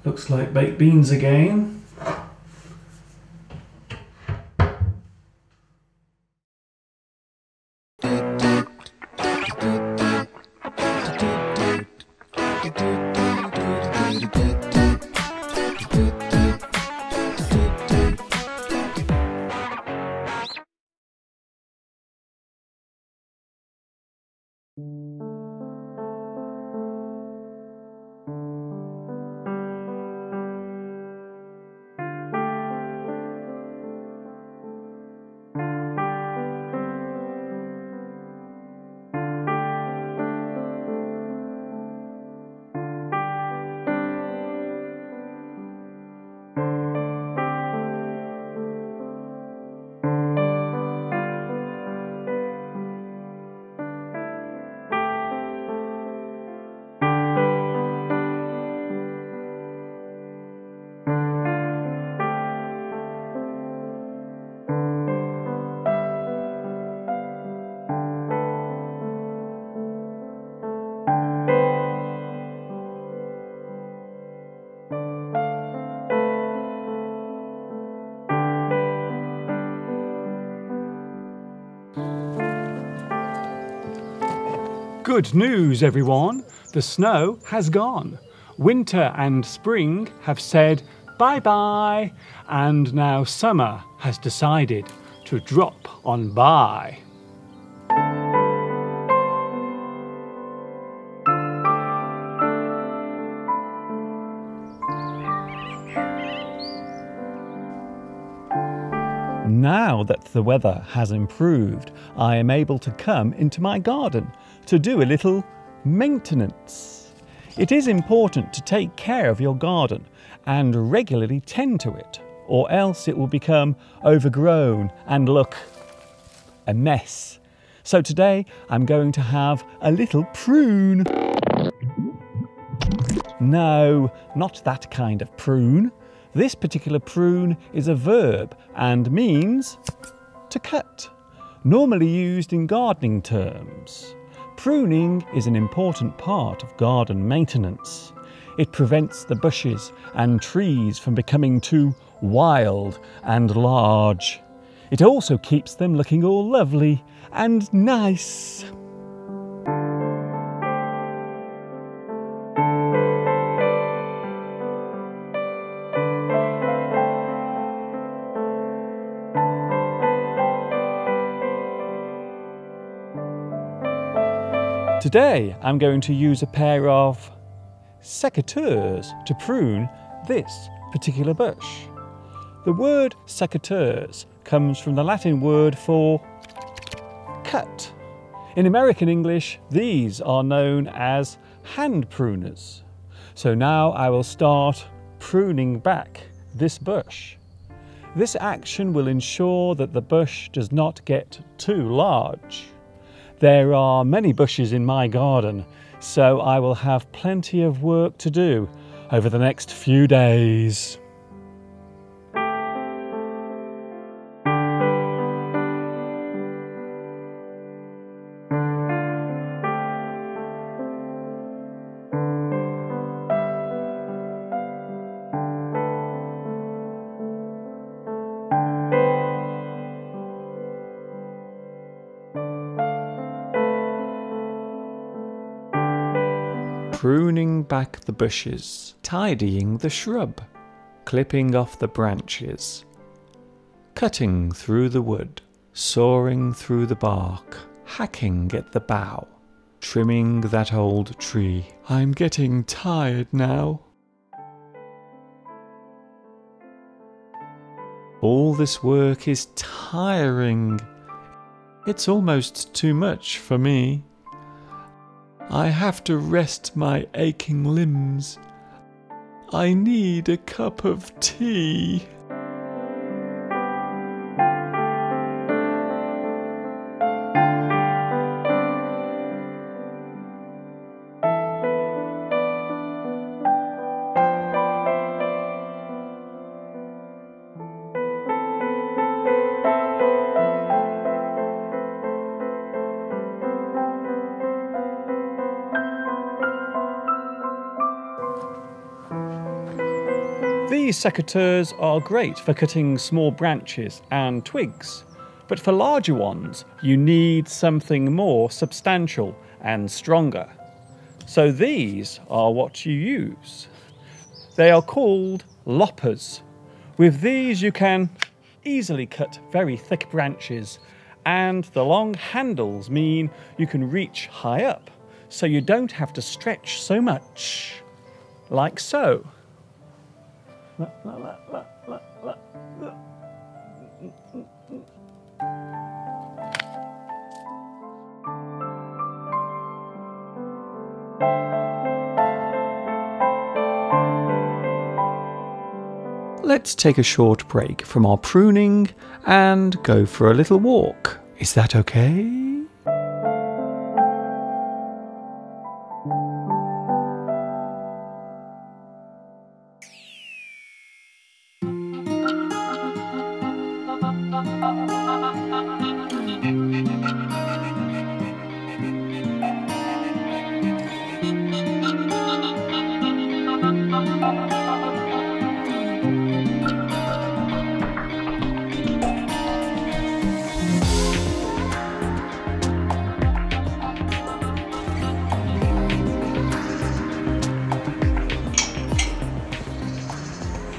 Looks like baked beans again. Good news, everyone! The snow has gone. Winter and spring have said bye-bye, and now summer has decided to drop on by. Now that the weather has improved, I am able to come into my garden to do a little maintenance. It is important to take care of your garden and regularly tend to it, or else it will become overgrown and look a mess. So today I'm going to have a little prune. No, not that kind of prune. This particular prune is a verb and means to cut, normally used in gardening terms. Pruning is an important part of garden maintenance. It prevents the bushes and trees from becoming too wild and large. It also keeps them looking all lovely and nice. Today I'm going to use a pair of secateurs to prune this particular bush. The word secateurs comes from the Latin word for cut. In American English, these are known as hand pruners. So now I will start pruning back this bush. This action will ensure that the bush does not get too large. There are many bushes in my garden, so I will have plenty of work to do over the next few days. Pruning back the bushes, tidying the shrub, clipping off the branches, cutting through the wood, sawing through the bark, hacking at the bough, trimming that old tree. I'm getting tired now. All this work is tiring. It's almost too much for me. I have to rest my aching limbs. I need a cup of tea. These secateurs are great for cutting small branches and twigs, but for larger ones you need something more substantial and stronger. So these are what you use. They are called loppers. With these you can easily cut very thick branches, and the long handles mean you can reach high up, so you don't have to stretch so much. Like so. Let's take a short break from our pruning and go for a little walk. Is that okay?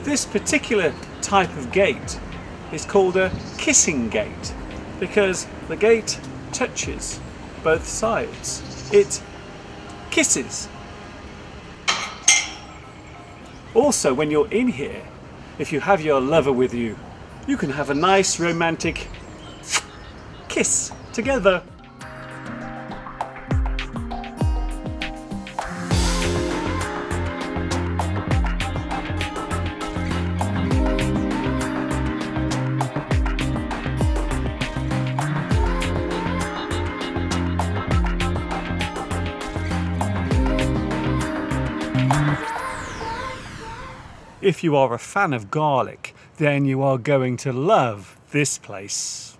This particular type of gate is called a kissing gate because the gate touches both sides. It kisses. Also, when you're in here, if you have your lover with you, you can have a nice romantic kiss together. If you are a fan of garlic, then you are going to love this place.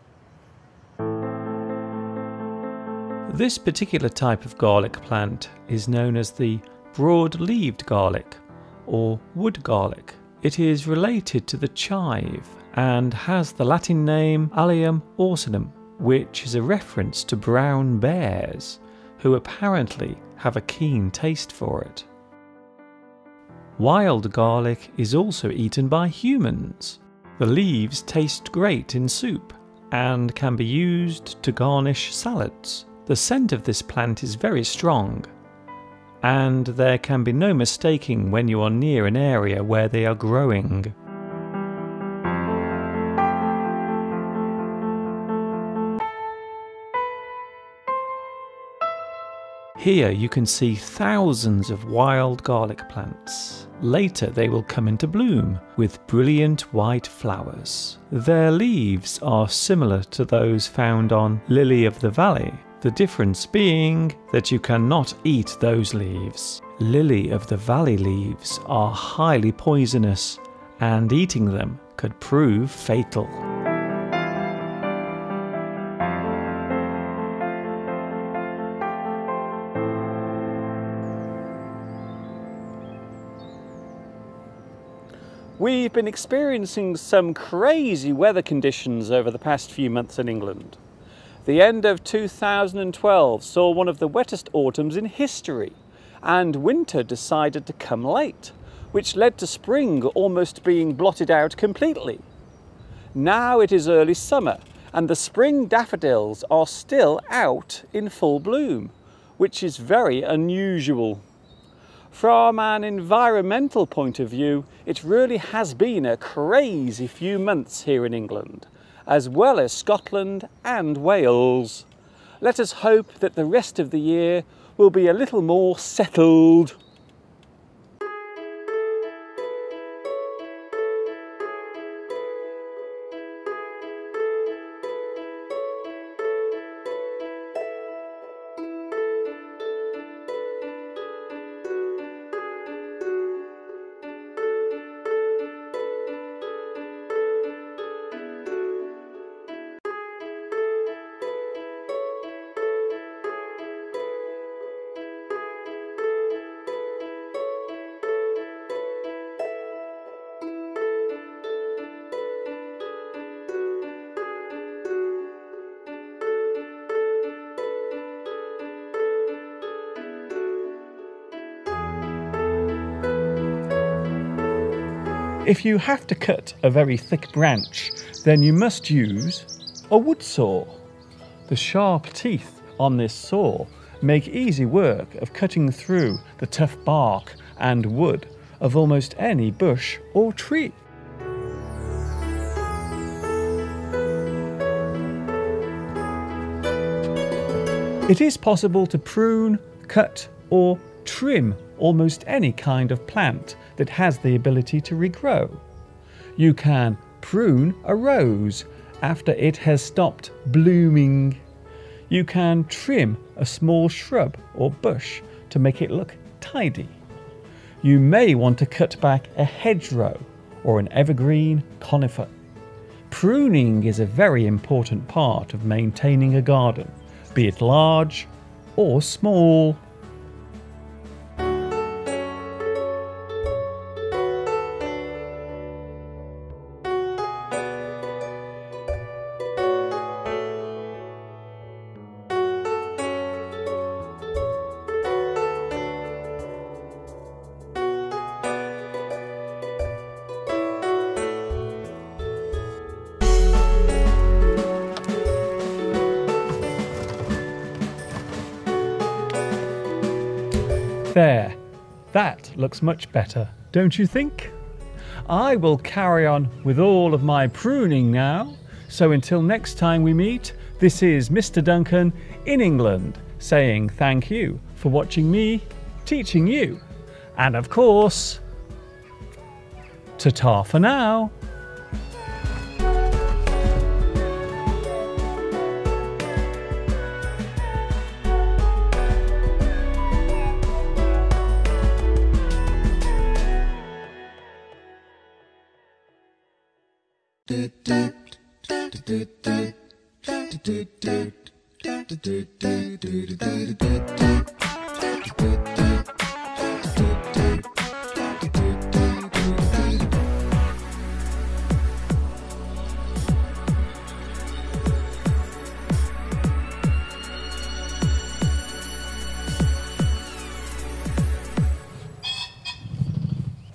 This particular type of garlic plant is known as the broad-leaved garlic or wood garlic. It is related to the chive and has the Latin name Allium ursinum, which is a reference to brown bears who apparently have a keen taste for it. Wild garlic is also eaten by humans. The leaves taste great in soup and can be used to garnish salads. The scent of this plant is very strong, and there can be no mistaking when you are near an area where they are growing. Here you can see thousands of wild garlic plants. Later they will come into bloom with brilliant white flowers. Their leaves are similar to those found on lily of the valley, the difference being that you cannot eat those leaves. Lily of the valley leaves are highly poisonous, and eating them could prove fatal. We've been experiencing some crazy weather conditions over the past few months in England. The end of 2012 saw one of the wettest autumns in history, and winter decided to come late, which led to spring almost being blotted out completely. Now it is early summer, and the spring daffodils are still out in full bloom, which is very unusual. From an environmental point of view, it really has been a crazy few months here in England, as well as Scotland and Wales. Let us hope that the rest of the year will be a little more settled. if you have to cut a very thick branch, then you must use a wood saw. The sharp teeth on this saw make easy work of cutting through the tough bark and wood of almost any bush or tree. It is possible to prune, cut or trim almost any kind of plant that has the ability to regrow. You can prune a rose after it has stopped blooming. You can trim a small shrub or bush to make it look tidy. You may want to cut back a hedgerow or an evergreen conifer. Pruning is a very important part of maintaining a garden, be it large or small. There, that looks much better, don't you think? I will carry on with all of my pruning now, so until next time we meet, this is Mr. Duncan in England, saying thank you for watching me teaching you. And of course, ta-ta for now.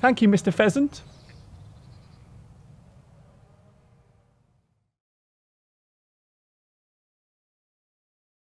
Thank you, Mr. Pheasant.